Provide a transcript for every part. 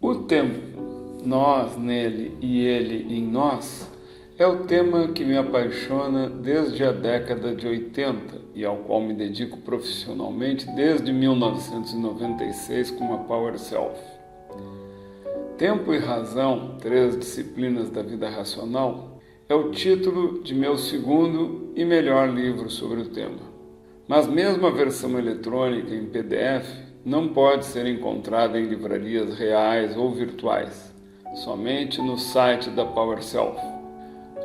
O tempo, nós nele e ele em nós, é o tema que me apaixona desde a década de 80 e ao qual me dedico profissionalmente desde 1996 com a Power Self. Tempo e Razão, 3 disciplinas da vida racional, é o título de meu segundo e melhor livro sobre o tema. Mas mesmo a versão eletrônica em PDF não pode ser encontrada em livrarias reais ou virtuais, somente no site da Power Self.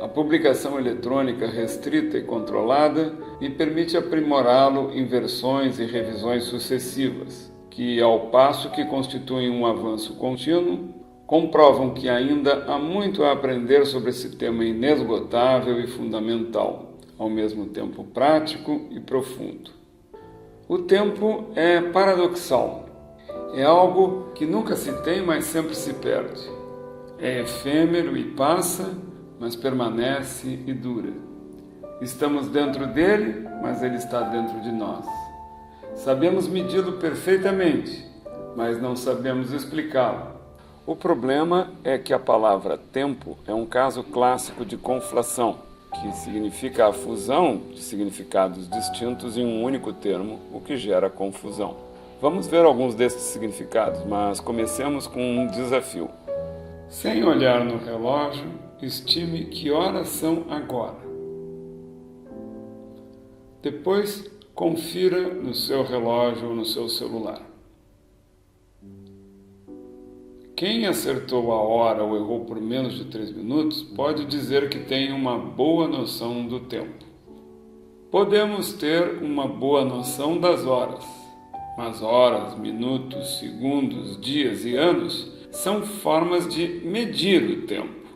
A publicação eletrônica restrita e controlada me permite aprimorá-lo em versões e revisões sucessivas, que, ao passo que constituem um avanço contínuo, comprovam que ainda há muito a aprender sobre esse tema inesgotável e fundamental, ao mesmo tempo prático e profundo. O tempo é paradoxal. É algo que nunca se tem, mas sempre se perde. É efêmero e passa, mas permanece e dura. Estamos dentro dele, mas ele está dentro de nós. Sabemos medi-lo perfeitamente, mas não sabemos explicá-lo. O problema é que a palavra tempo é um caso clássico de conflação, que significa a fusão de significados distintos em um único termo, o que gera confusão. Vamos ver alguns desses significados, mas comecemos com um desafio. Sem olhar no relógio, estime que horas são agora. Depois, confira no seu relógio ou no seu celular. Quem acertou a hora ou errou por menos de 3 minutos pode dizer que tem uma boa noção do tempo. Podemos ter uma boa noção das horas, mas horas, minutos, segundos, dias e anos são formas de medir o tempo.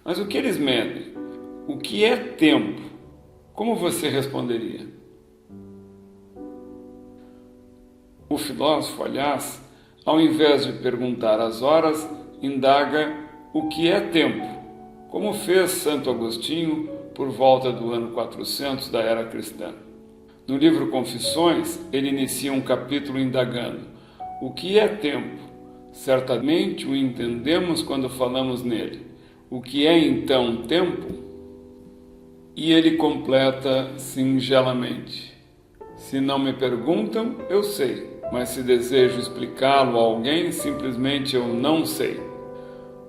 Mas o que eles medem? O que é tempo? Como você responderia? O filósofo, aliás, ao invés de perguntar as horas, indaga o que é tempo, como fez Santo Agostinho por volta do ano 400 da era cristã. No livro Confissões, ele inicia um capítulo indagando: o que é tempo? Certamente o entendemos quando falamos nele. O que é então tempo? E ele completa singelamente: se não me perguntam, eu sei. Mas se desejo explicá-lo a alguém, simplesmente eu não sei.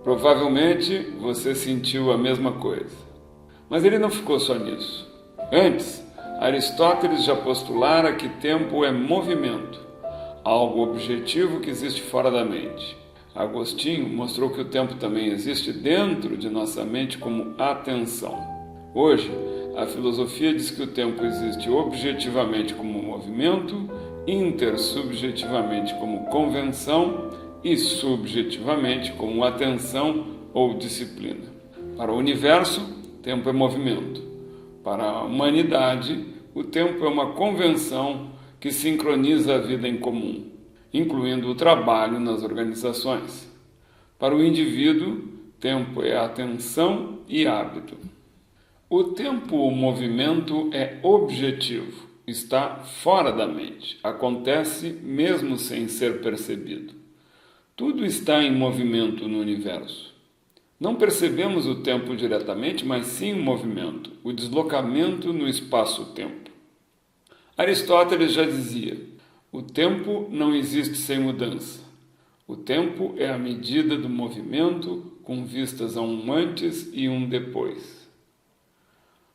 Provavelmente você sentiu a mesma coisa. Mas ele não ficou só nisso. Antes, Aristóteles já postulara que tempo é movimento, algo objetivo que existe fora da mente. Agostinho mostrou que o tempo também existe dentro de nossa mente como atenção. Hoje, a filosofia diz que o tempo existe objetivamente como movimento, intersubjetivamente como convenção e subjetivamente como atenção ou disciplina. Para o universo, tempo é movimento. Para a humanidade, o tempo é uma convenção que sincroniza a vida em comum, incluindo o trabalho nas organizações. Para o indivíduo, tempo é atenção e hábito. O tempo-movimento é objetivo. Está fora da mente, acontece mesmo sem ser percebido. Tudo está em movimento no universo. Não percebemos o tempo diretamente, mas sim o movimento, o deslocamento no espaço-tempo. Aristóteles já dizia: o tempo não existe sem mudança. O tempo é a medida do movimento com vistas a um antes e um depois.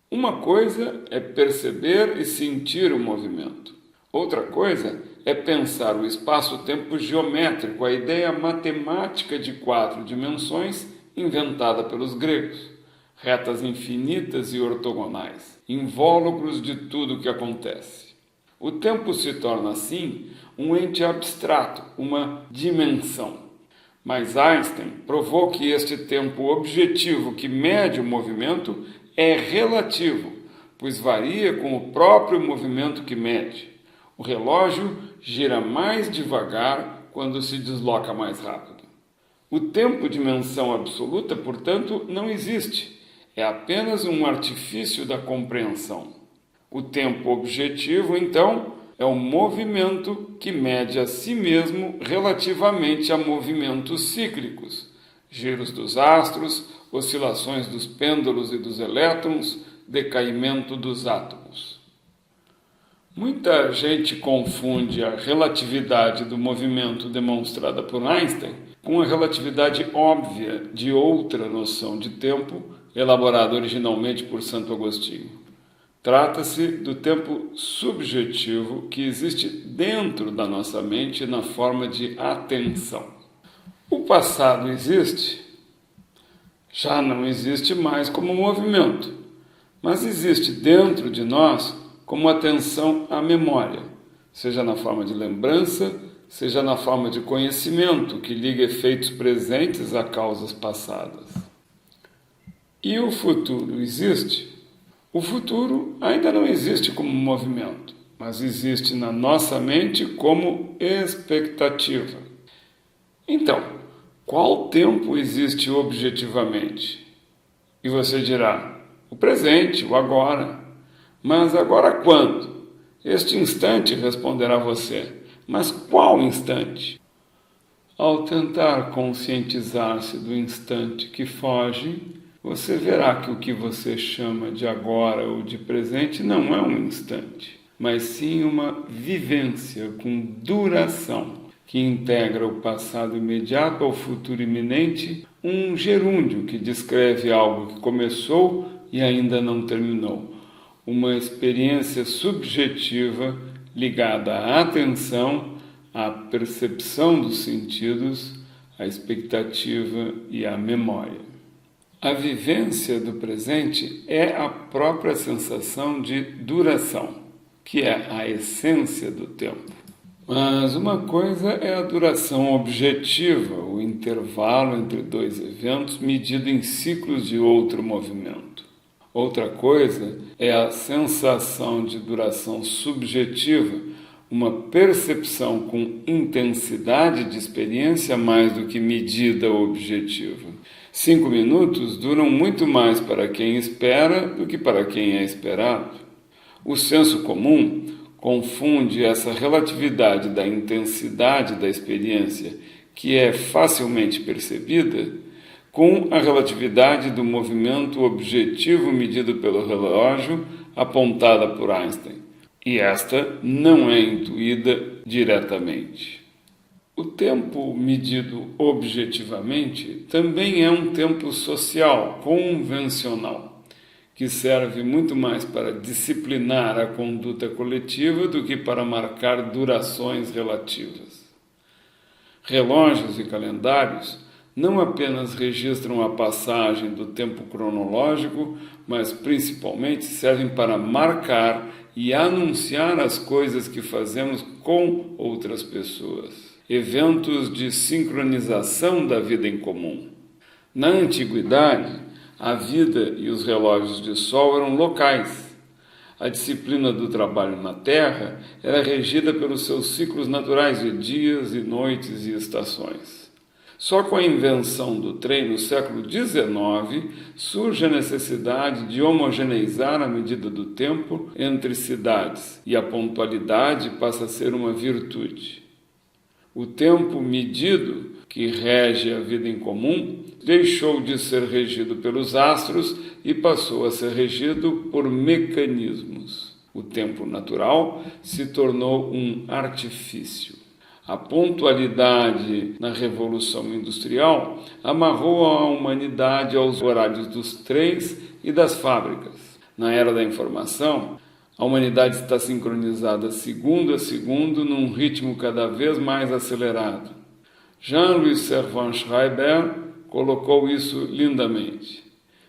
Uma coisa é perceber e sentir o movimento. Outra coisa é pensar o espaço-tempo geométrico, a ideia matemática de 4 dimensões inventada pelos gregos. Retas infinitas e ortogonais, invólucros de tudo o que acontece. O tempo se torna, assim, um ente abstrato, uma dimensão. Mas Einstein provou que este tempo objetivo que mede o movimento é relativo, pois varia com o próprio movimento que mede. O relógio gira mais devagar quando se desloca mais rápido. O tempo dimensão absoluta, portanto, não existe. É apenas um artifício da compreensão. O tempo objetivo, então, é o movimento que mede a si mesmo relativamente a movimentos cíclicos, giros dos astros, oscilações dos pêndulos e dos elétrons, decaimento dos átomos. Muita gente confunde a relatividade do movimento demonstrada por Einstein com a relatividade óbvia de outra noção de tempo, elaborada originalmente por Santo Agostinho. Trata-se do tempo subjetivo que existe dentro da nossa mente na forma de atenção. O passado existe? Já não existe mais como movimento, mas existe dentro de nós como atenção à memória, seja na forma de lembrança, seja na forma de conhecimento que liga efeitos presentes a causas passadas. E o futuro existe? O futuro ainda não existe como movimento, mas existe na nossa mente como expectativa. Então, qual tempo existe objetivamente? E você dirá, o presente, o agora. Mas agora quando? Este instante, responderá você. Mas qual instante? Ao tentar conscientizar-se do instante que foge, você verá que o que você chama de agora ou de presente não é um instante, mas sim uma vivência com duração, que integra o passado imediato ao futuro iminente, um gerúndio que descreve algo que começou e ainda não terminou, uma experiência subjetiva ligada à atenção, à percepção dos sentidos, à expectativa e à memória. A vivência do presente é a própria sensação de duração, que é a essência do tempo. Mas uma coisa é a duração objetiva, o intervalo entre dois eventos medido em ciclos de outro movimento. Outra coisa é a sensação de duração subjetiva, uma percepção com intensidade de experiência mais do que medida objetiva. 5 minutos duram muito mais para quem espera do que para quem é esperado. O senso comum confunde essa relatividade da intensidade da experiência, que é facilmente percebida, com a relatividade do movimento objetivo medido pelo relógio, apontada por Einstein. E esta não é intuída diretamente. O tempo medido objetivamente também é um tempo social, convencional, que serve muito mais para disciplinar a conduta coletiva do que para marcar durações relativas. Relógios e calendários não apenas registram a passagem do tempo cronológico, mas principalmente servem para marcar e anunciar as coisas que fazemos com outras pessoas. Eventos de sincronização da vida em comum. Na antiguidade, a vida e os relógios de sol eram locais. A disciplina do trabalho na terra era regida pelos seus ciclos naturais de dias e noites e estações. Só com a invenção do trem no século XIX surge a necessidade de homogeneizar a medida do tempo entre cidades e a pontualidade passa a ser uma virtude. O tempo medido, que rege a vida em comum, deixou de ser regido pelos astros e passou a ser regido por mecanismos. O tempo natural se tornou um artifício. A pontualidade na Revolução Industrial amarrou a humanidade aos horários dos trens e das fábricas. Na era da informação, a humanidade está sincronizada segundo a segundo num ritmo cada vez mais acelerado. Jean-Louis Servan Schreiber colocou isso lindamente.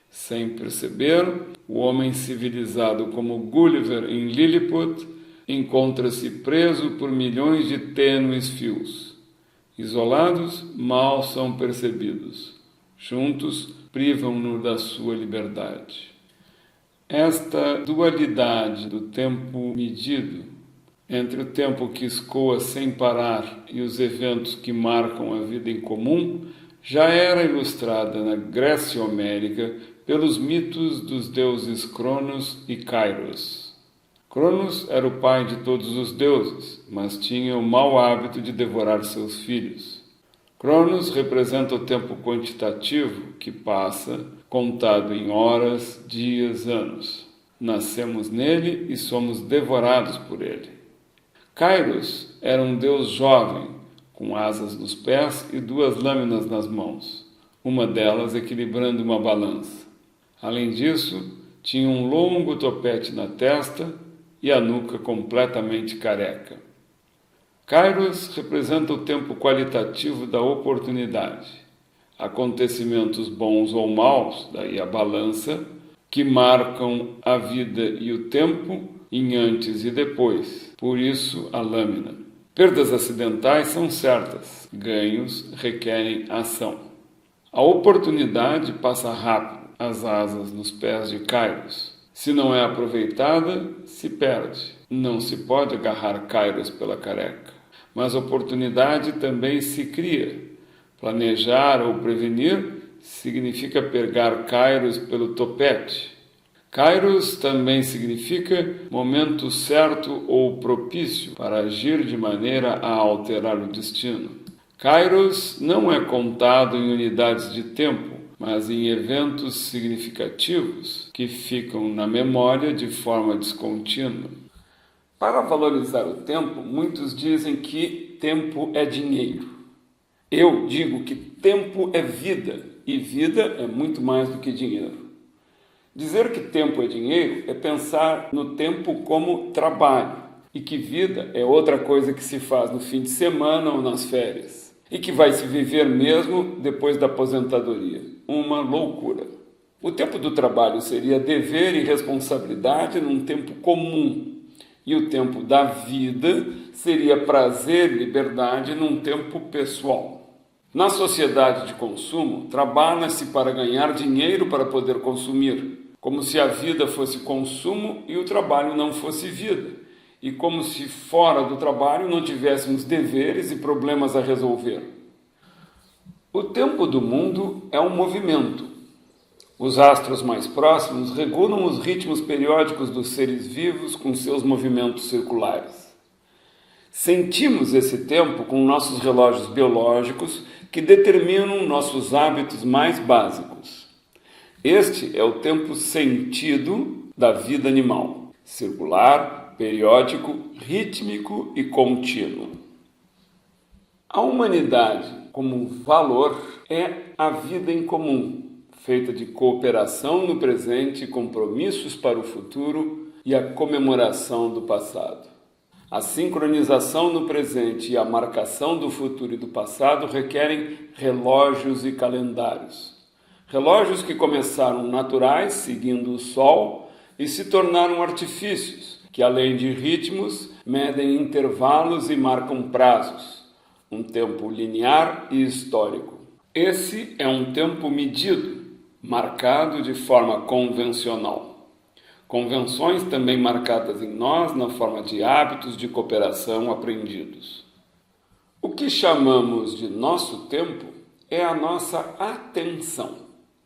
Sem perceber, o homem civilizado como Gulliver em Lilliput encontra-se preso por milhões de tênues fios. Isolados, mal são percebidos. Juntos, privam-no da sua liberdade. Esta dualidade do tempo medido, entre o tempo que escoa sem parar e os eventos que marcam a vida em comum, já era ilustrada na Grécia Homérica pelos mitos dos deuses Cronos e Kairos. Cronos era o pai de todos os deuses, mas tinha o mau hábito de devorar seus filhos. Cronos representa o tempo quantitativo que passa, contado em horas, dias, anos. Nascemos nele e somos devorados por ele. Kairos era um deus jovem, com asas nos pés e 2 lâminas nas mãos, uma delas equilibrando uma balança. Além disso, tinha um longo topete na testa e a nuca completamente careca. Kairos representa o tempo qualitativo da oportunidade. Acontecimentos bons ou maus, daí a balança, que marcam a vida e o tempo em antes e depois, por isso a lâmina. Perdas acidentais são certas, ganhos requerem ação. A oportunidade passa rápido, as asas nos pés de Kairos. Se não é aproveitada, se perde. Não se pode agarrar Kairos pela careca. Mas oportunidade também se cria. Planejar ou prevenir significa pegar Kairos pelo topete. Kairos também significa momento certo ou propício para agir de maneira a alterar o destino. Kairos não é contado em unidades de tempo, mas em eventos significativos que ficam na memória de forma descontínua. Para valorizar o tempo, muitos dizem que tempo é dinheiro. Eu digo que tempo é vida, e vida é muito mais do que dinheiro. Dizer que tempo é dinheiro é pensar no tempo como trabalho, e que vida é outra coisa que se faz no fim de semana ou nas férias, e que vai se viver mesmo depois da aposentadoria. Uma loucura. O tempo do trabalho seria dever e responsabilidade num tempo comum, e o tempo da vida seria prazer e liberdade num tempo pessoal. Na sociedade de consumo, trabalha-se para ganhar dinheiro para poder consumir, como se a vida fosse consumo e o trabalho não fosse vida, e como se fora do trabalho não tivéssemos deveres e problemas a resolver. O tempo do mundo é um movimento. Os astros mais próximos regulam os ritmos periódicos dos seres vivos com seus movimentos circulares. Sentimos esse tempo com nossos relógios biológicos que determinam nossos hábitos mais básicos. Este é o tempo sentido da vida animal, circular, periódico, rítmico e contínuo. A humanidade, como valor, é a vida em comum, feita de cooperação no presente, compromissos para o futuro e a comemoração do passado. A sincronização no presente e a marcação do futuro e do passado requerem relógios e calendários. Relógios que começaram naturais, seguindo o Sol, e se tornaram artifícios, que além de ritmos, medem intervalos e marcam prazos. Um tempo linear e histórico. Esse é um tempo medido, marcado de forma convencional. Convenções também marcadas em nós na forma de hábitos de cooperação aprendidos. O que chamamos de nosso tempo é a nossa atenção,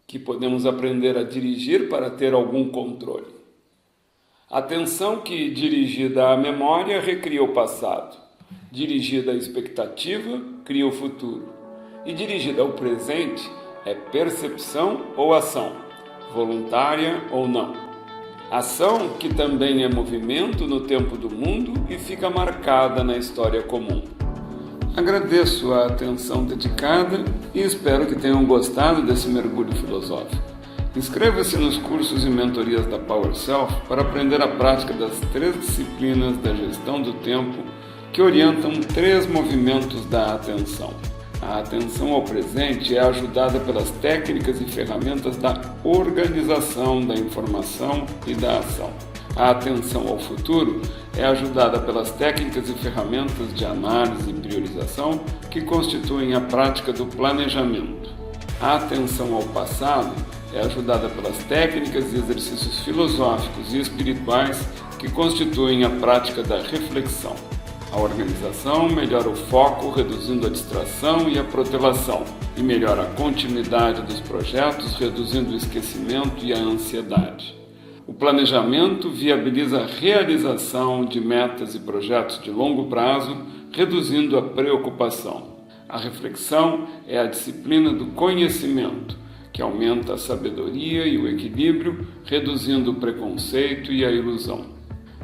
que podemos aprender a dirigir para ter algum controle. Atenção que, dirigida à memória, recria o passado, dirigida à expectativa, cria o futuro, e dirigida ao presente é percepção ou ação, voluntária ou não. Ação que também é movimento no tempo do mundo e fica marcada na história comum. Agradeço a atenção dedicada e espero que tenham gostado desse mergulho filosófico. Inscreva-se nos cursos e mentorias da Power Self para aprender a prática das 3 disciplinas da gestão do tempo que orientam 3 movimentos da atenção. A atenção ao presente é ajudada pelas técnicas e ferramentas da organização da informação e da ação. A atenção ao futuro é ajudada pelas técnicas e ferramentas de análise e priorização que constituem a prática do planejamento. A atenção ao passado é ajudada pelas técnicas e exercícios filosóficos e espirituais que constituem a prática da reflexão. A organização melhora o foco, reduzindo a distração e a protelação, e melhora a continuidade dos projetos, reduzindo o esquecimento e a ansiedade. O planejamento viabiliza a realização de metas e projetos de longo prazo, reduzindo a preocupação. A reflexão é a disciplina do conhecimento, que aumenta a sabedoria e o equilíbrio, reduzindo o preconceito e a ilusão.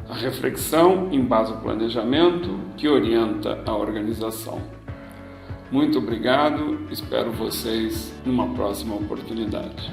A reflexão embasa o planejamento, que orienta a organização. Muito obrigado, espero vocês numa próxima oportunidade.